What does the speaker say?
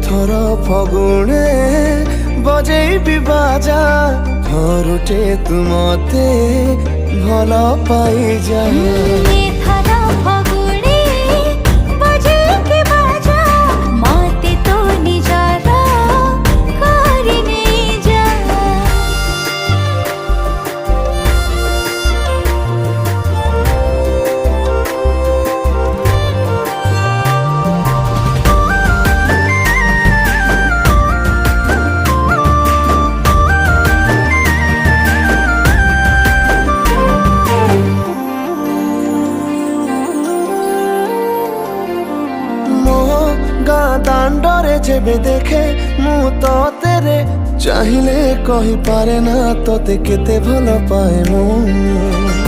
एथर फगुणे बजेबी बाजा थरुटे तू मते भल पाई जा। दांडरे जेबे देखे मु तो तेरे चाहिले कही पारे ना तोते केते भल पाए मु।